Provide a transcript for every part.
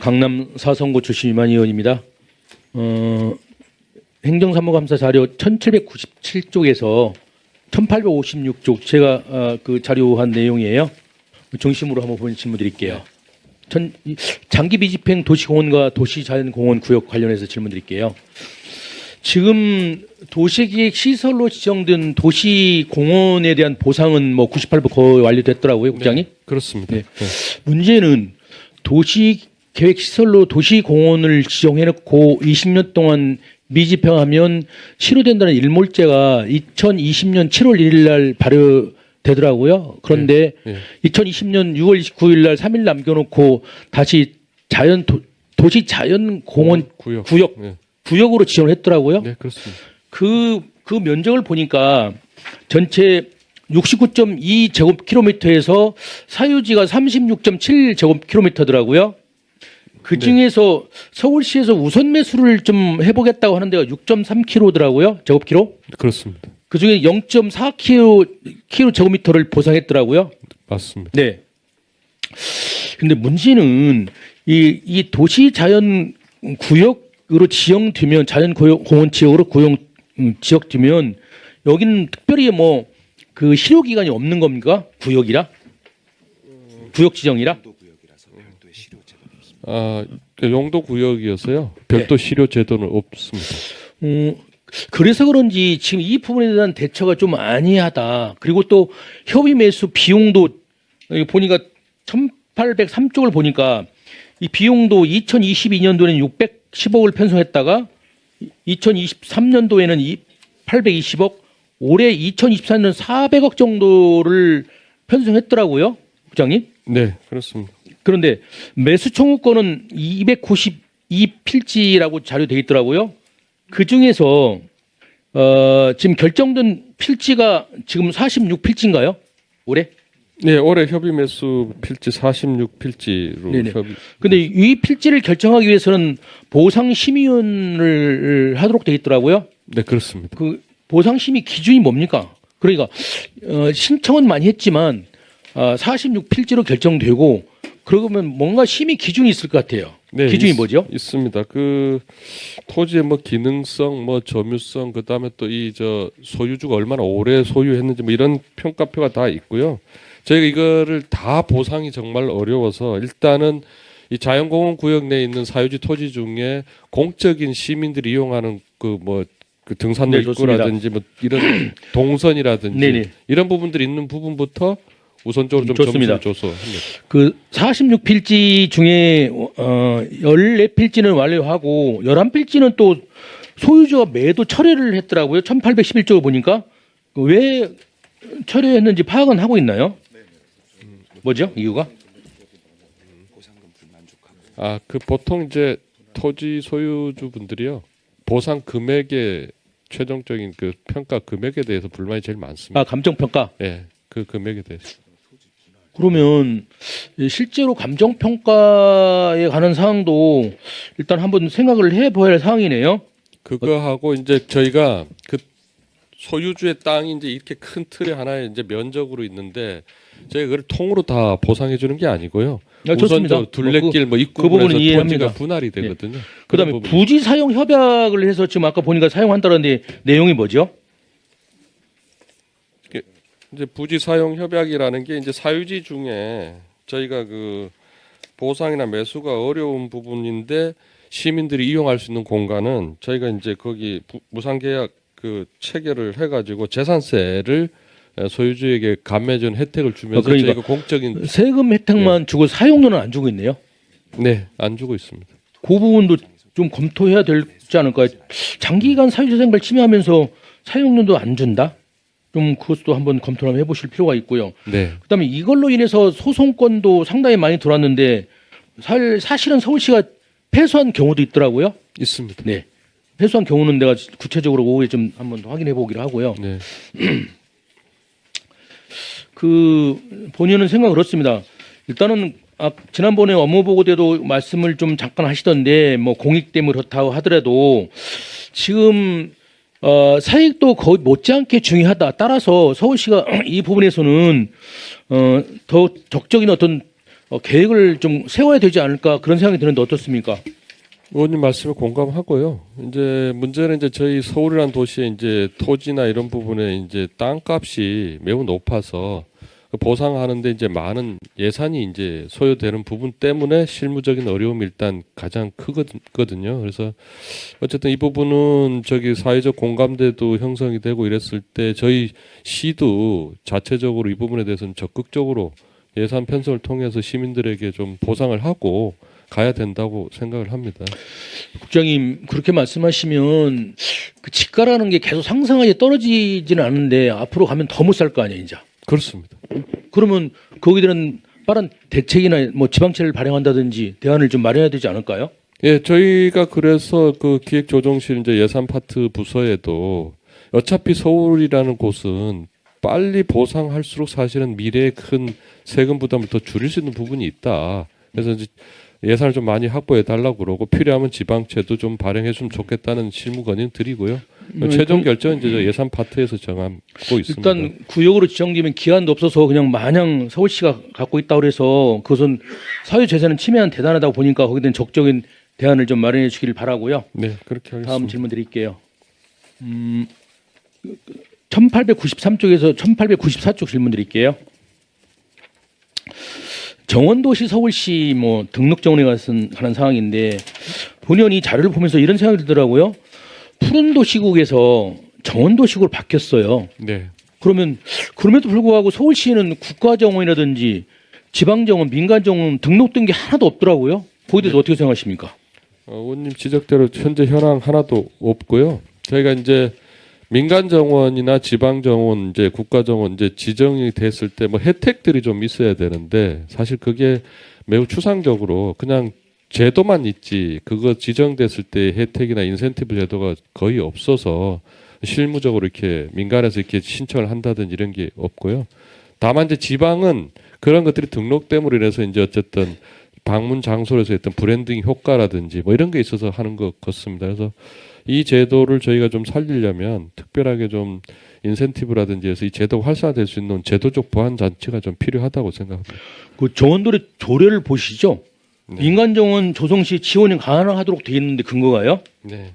강남 사선고 출신 유만 의원입니다. 행정사무감사 자료 1797쪽에서 1856쪽 제가 그 자료한 내용이에요. 중심으로 한번 본 질문 드릴게요. 장기 미집행 도시공원과 도시자연공원 구역 관련해서 질문 드릴게요. 지금 도시기획 시설로 지정된 도시공원에 대한 보상은 뭐 98% 거의 완료됐더라고요, 국장님. 네, 그렇습니다. 네. 문제는 도시계획 시설로 도시공원을 지정해놓고 20년 동안 미집행하면 실효된다는 일몰제가 2020년 7월 1일 날 발효되더라고요. 그런데 2020년 6월 29일 날 3일 남겨놓고 다시 도시 자연공원 구역으로 지정을 했더라고요. 네, 그렇습니다. 그 면적을 보니까 전체 69.2 제곱킬로미터에서 사유지가 36.7 제곱킬로미터더라고요. 그 중에서 서울시에서 우선 매수를 좀 해보겠다고 하는 데가 6.3km더라고요. 제곱킬로. 그렇습니다. 그 중에 0.4km 제곱미터를 보상했더라고요. 맞습니다. 네. 근데 문제는 이 도시 자연 구역으로 지정되면 자연공원 지역으로 지역되면 여기는 특별히 뭐 그 실효 기간이 없는 겁니까? 구역이라? 구역 지정이라? 용도 구역이어서요. 별도 실효 제도는 없습니다. 그래서 그런지 지금 이 부분에 대한 대처가 좀 아니하다. 그리고 또 협의 매수 비용도 여기 보니까 1803쪽을 보니까 이 비용도 2022년도에는 610억을 편성했다가 2023년도에는 820억, 올해 2024년 400억 정도를 편성했더라고요, 부장님. 네, 그렇습니다. 그런데 매수 청구권은 292필지라고 자료되어 있더라고요. 그 중에서 지금 결정된 필지가 지금 46필지인가요? 올해? 네, 올해 협의 매수 필지 46필지로 네네. 협의. 근데 이 필지를 결정하기 위해서는 보상 심의위원을 하도록 되어 있더라고요. 네, 그렇습니다. 그 보상 심의 기준이 뭡니까? 그러니까 신청은 많이 했지만 46필지로 결정되고 그러면 뭔가 심의 기준이 있을 것 같아요. 네, 기준이 뭐죠? 있습니다. 그 토지의 뭐 기능성, 뭐 점유성, 그다음에 또 이 소유주가 얼마나 오래 소유했는지 뭐 이런 평가표가 다 있고요. 저희가 이거를 다 보상이 정말 어려워서 일단은 이 자연공원 구역 내에 있는 사유지 토지 중에 공적인 시민들이 이용하는 그 등산로 네, 입구라든지 뭐 이런 동선이라든지 네네. 이런 부분들이 있는 부분부터 우선적으로 좀 좋습니다. 점수를 줘서 합니다. 그 46필지 중에 14필지는 완료하고 11필지는 또 소유주가 매도 철회를 했더라고요. 1811쪽을 보니까 왜 철회했는지 파악은 하고 있나요? 뭐죠? 이유가? 그 보통 이제 토지 소유주분들이요. 보상 금액의 최종적인 그 평가 금액에 대해서 불만이 제일 많습니다. 감정평가. 예, 그 금액에 대해서. 그러면 실제로 감정평가에 관한 사항도 일단 한번 생각을 해봐야 할 사항이네요. 그거하고 이제 저희가 그 소유주의 땅이 이제 이렇게 큰 틀에 하나의 이제 면적으로 있는데 저희가 그걸 통으로 다 보상해 주는 게 아니고요. 좋습니다. 우선 둘레길 뭐 입구 그 부분은 부분에서 이해합니다. 토지가 분할이 되거든요. 그다음에 부지 사용 협약을 해서 지금 아까 보니까 사용한다는데 내용이 뭐죠? 이제 부지 사용 협약이라는 게 이제 사유지 중에 저희가 그 보상이나 매수가 어려운 부분인데 시민들이 이용할 수 있는 공간은 저희가 이제 거기 무상계약 그 체결을 해가지고 재산세를 소유주에게 감매전 혜택을 주면서 그러니까 저희가 공적인 세금 혜택만 주고 사용료는 안 주고 있네요. 네, 안 주고 있습니다. 그 부분도 좀 검토해야 되지 않을까요? 장기간 사유재 생활 침해하면서 사용료도 안 준다? 좀 그것도 한번 검토를 해보실 필요가 있고요. 네. 그다음에 이걸로 인해서 소송권도 상당히 많이 들어왔는데 사실은 서울시가 패소한 경우도 있더라고요. 있습니다. 네. 패소한 경우는 내가 구체적으로 오후에 좀 한번 더 확인해 보기로 하고요. 네. 그 본인은 생각 그렇습니다. 일단은 지난번에 업무 보고 때도 말씀을 좀 잠깐 하시던데 뭐 공익 때문에 그렇다고 하더라도 지금 사익도 거의 못지않게 중요하다. 따라서 서울시가 이 부분에서는 더 적극적인 어떤 계획을 좀 세워야 되지 않을까 그런 생각이 드는데 어떻습니까? 의원님 말씀에 공감하고요. 이제 문제는 이제 저희 서울이라는 도시에 이제 토지나 이런 부분에 이제 땅값이 매우 높아서 보상하는데 이제 많은 예산이 이제 소요되는 부분 때문에 실무적인 어려움이 일단 가장 크거든요. 그래서 어쨌든 이 부분은 저기 사회적 공감대도 형성이 되고 이랬을 때 저희 시도 자체적으로 이 부분에 대해서는 적극적으로 예산 편성을 통해서 시민들에게 좀 보상을 하고 가야 된다고 생각을 합니다. 국장님 그렇게 말씀하시면 그 집가라는 게 계속 상상하게 떨어지지는 않는데 앞으로 가면 더 못 살 거 아니에요, 이제. 그렇습니다. 그러면 거기에 대한 빠른 대책이나 뭐 지방채를 발행한다든지 대안을 좀 마련해야 되지 않을까요? 예, 저희가 그래서 그 기획조정실 이제 예산 파트 부서에도 어차피 서울이라는 곳은 빨리 보상할수록 사실은 미래의 큰 세금 부담을 더 줄일 수 있는 부분이 있다. 그래서 이제 예산을 좀 많이 확보해 달라고 그러고 필요하면 지방채도 좀 발행했으면 좋겠다는 실무 건의는 드리고요. 최종 결정은 이제 저 예산 파트에서 정하고 있습니다. 일단 구역으로 지정되면 기한도 없어서 그냥 마냥 서울시가 갖고 있다고 그래서 그것은 사유재산은 침해한 대단하다고 보니까 거기에 대한 적극적인 대안을 좀 마련해 주길 바라고요. 네, 그렇게 하겠습니다. 다음 질문 드릴게요. 1893쪽에서 1894쪽 질문 드릴게요. 정원도시 서울시 뭐 등록 정원에 관한 상황인데 본연이 자료를 보면서 이런 생각이 들더라고요. 푸른도시국에서 정원도시국으로 바뀌었어요. 네. 그러면 그럼에도 불구하고 서울시에는 국가정원이라든지 지방정원, 민간정원 등록된 게 하나도 없더라고요. 거기에 대해서 어떻게 생각하십니까? 의원님 지적대로 현재 현황 하나도 없고요. 저희가 이제 민간 정원이나 지방 정원, 이제 국가 정원 이제 지정이 됐을 때 뭐 혜택들이 좀 있어야 되는데 사실 그게 매우 추상적으로 그냥 제도만 있지 그거 지정됐을 때 혜택이나 인센티브 제도가 거의 없어서 실무적으로 이렇게 민간에서 이렇게 신청을 한다든지 이런 게 없고요. 다만 이제 지방은 그런 것들이 등록됨으로 인해서 이제 어쨌든 방문 장소에서 했던 브랜딩 효과라든지 뭐 이런 게 있어서 하는 것 같습니다. 그래서 이 제도를 저희가 좀 살리려면 특별하게 좀 인센티브라든지 해서 이 제도가 활성화될 수 있는 제도적 보완 장치가 좀 필요하다고 생각합니다. 그 정원들의 조례를 보시죠. 네. 민간정원 조성 시 지원이 가능하도록 되어 있는데 근거가요? 네.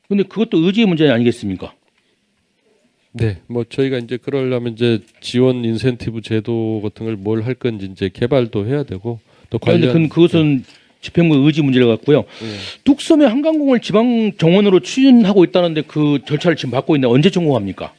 근데 그것도 의지의 문제 아니겠습니까? 네. 뭐 저희가 이제 그러려면 이제 지원 인센티브 제도 같은 걸 뭘 할 건지 이제 개발도 해야 되고 또 관련 그것은 집행부 의지 문제를 갖고요. 네. 뚝섬의 한강공을 지방 정원으로 추진하고 있다는데 그 절차를 지금 받고 있는데 언제 종공합니까?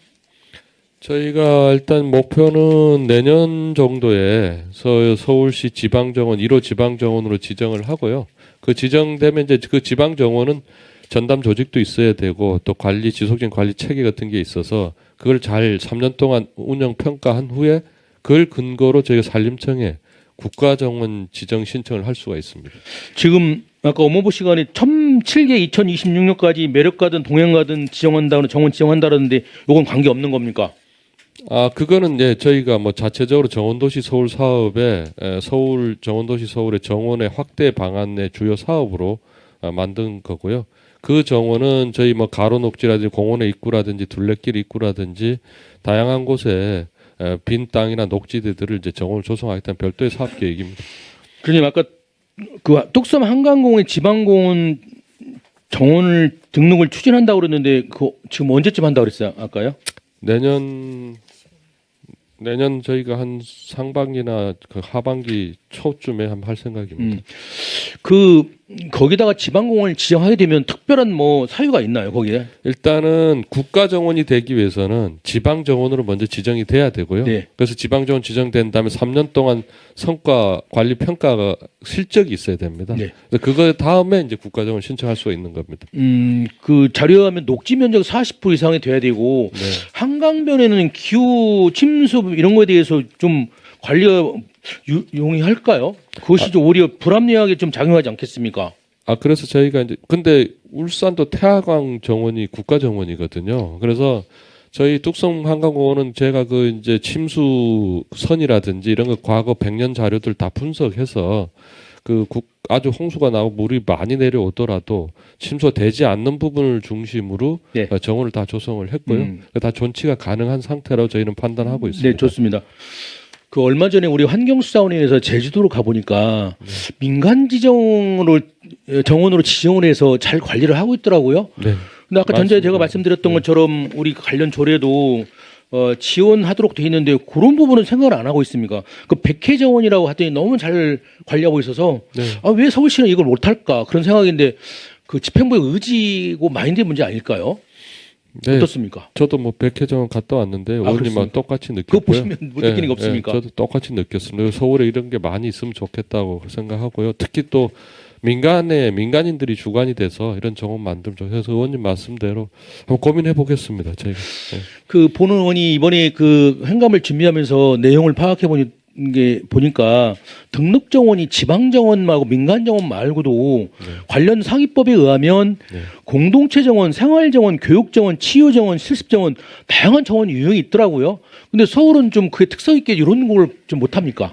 저희가 일단 목표는 내년 정도에 서울시 지방정원 1호 지방정원으로 지정을 하고요. 그 지정되면 이제 그 지방정원은 전담 조직도 있어야 되고 또 관리 지속적인 관리 체계 같은 게 있어서 그걸 잘 3년 동안 운영 평가한 후에 그걸 근거로 저희가 산림청에 국가정원 지정 신청을 할 수가 있습니다. 지금 아까 업무부 시간에 1007개 2026년까지 매력가든 동행가든 지정한다는 정원 지정한다는데 이건 관계 없는 겁니까? 아 그거는 예 저희가 뭐 자체적으로 정원도시 서울 사업에 서울 정원도시 서울의 정원의 확대 방안의 주요 사업으로 만든 거고요. 그 정원은 저희 뭐 가로녹지라든지 공원의 입구라든지 둘레길 입구라든지 다양한 곳에 빈 땅이나 녹지대들을 이제 정원을 조성하겠다는 별도의 사업 계획입니다. 그러니 아까 그 뚝섬 한강공의 지방공원 정원을 등록을 추진한다고 그랬는데 그 지금 언제쯤 한다고 그랬어요? 아까요? 내년 저희가 한 상반기나 그 하반기 초쯤에 한번 할 생각입니다. 그 거기다가 지방공원을 지정하게 되면 특별한 뭐 사유가 있나요 거기에? 일단은 국가 정원이 되기 위해서는 지방 정원으로 먼저 지정이 돼야 되고요. 네. 그래서 지방 정원 지정된 다음에 3년 동안 성과 관리 평가가 실적이 있어야 됩니다. 네. 그래서 그거 다음에 이제 국가 정원 신청할 수가 있는 겁니다. 그 자료에 하면 녹지 면적 40% 이상이 돼야 되고 네. 한강변에는 기후 침수 이런 거에 대해서 좀 관리가 용이할까요? 그것이 좀 오히려 불합리하게 좀 작용하지 않겠습니까? 아 그래서 저희가 이제 근데 울산도 태화강 정원이 국가 정원이거든요. 그래서 저희 뚝섬 한강공원은 제가 그 이제 침수 선이라든지 이런 거 과거 100년 자료들 다 분석해서 아주 홍수가 나고 물이 많이 내려오더라도 침수되지 않는 부분을 중심으로 네. 정원을 다 조성을 했고요. 다 존치가 가능한 상태라고 저희는 판단하고 있습니다. 네, 좋습니다. 그 얼마 전에 우리 환경수사원에서 제주도로 가보니까 민간 지정으로 정원으로 지정을 해서 잘 관리를 하고 있더라고요. 네. 근데 아까 전에 제가 맞습니다. 말씀드렸던 것처럼 우리 관련 조례도 지원하도록 돼 있는데 그런 부분은 생각을 안 하고 있습니까? 그 백혜 정원이라고 하더니 너무 잘 관리하고 있어서 네. 왜 서울시는 이걸 못할까 그런 생각인데 그 집행부의 의지고 마인드의 문제 아닐까요? 네. 어떻습니까? 저도 뭐 백혜점 갔다 왔는데 의원님하고 그렇습니까? 똑같이 그거 느꼈고요. 보시면 못 느끼는 게 없습니까? 저도 똑같이 느꼈습니다. 서울에 이런 게 많이 있으면 좋겠다고 생각하고요. 특히 또 민간인들이 주관이 돼서 이런 정원 만들면 좋겠어서 의원님 말씀대로 한번 고민해 보겠습니다. 저희가. 네. 그 보는 의원이 이번에 그 행감을 준비하면서 내용을 파악해 보니까 등록 정원이 지방 정원 말고 민간 정원 말고도 관련 상위법에 의하면 네. 공동체 정원, 생활 정원, 교육 정원, 치유 정원, 실습 정원 다양한 정원 유형이 있더라고요. 근데 서울은 좀 그게 특성 있게 이런 걸 좀 못합니까?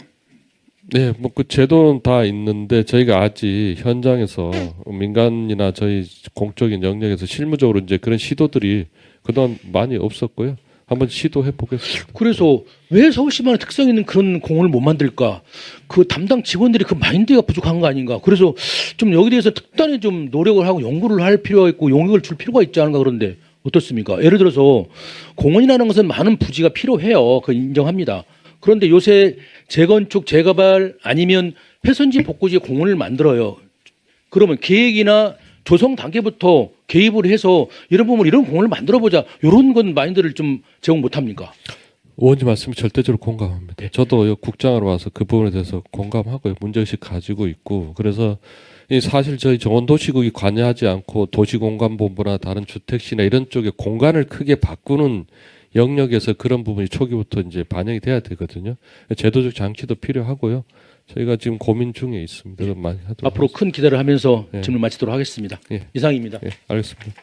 네, 뭐 그 제도는 다 있는데 저희가 아직 현장에서 민간이나 저희 공적인 영역에서 실무적으로 이제 그런 시도들이 그동안 많이 없었고요. 한번 시도해 보겠습니다. 그래서 왜 서울시만의 특성 있는 그런 공원을 못 만들까? 그 담당 직원들이 그 마인드가 부족한 거 아닌가? 그래서 좀 여기 대해서 특단의 좀 노력을 하고 연구를 할 필요가 있고 용역을 줄 필요가 있지 않은가 그런데 어떻습니까? 예를 들어서 공원이라는 것은 많은 부지가 필요해요. 그 인정합니다. 그런데 요새 재건축, 재개발 아니면 폐선지 복구지에 공원을 만들어요. 그러면 계획이나 조성 단계부터 개입을 해서 이런 부분 이런 공원을 만들어보자. 이런 건 마인드를 좀 제공 못합니까? 의원님 말씀이 절대적으로 공감합니다. 저도 국장으로 와서 그 부분에 대해서 공감하고요. 문제의식 가지고 있고 그래서 이 사실 저희 정원도시국이 관여하지 않고 도시공간본부나 다른 주택시나 이런 쪽에 공간을 크게 바꾸는 영역에서 그런 부분이 초기부터 이제 반영이 돼야 되거든요. 제도적 장치도 필요하고요. 저희가 지금 고민 중에 있습니다. 많이 하도록 앞으로 큰 기대를 하면서 예. 질문 마치도록 하겠습니다. 예. 이상입니다. 예, 알겠습니다.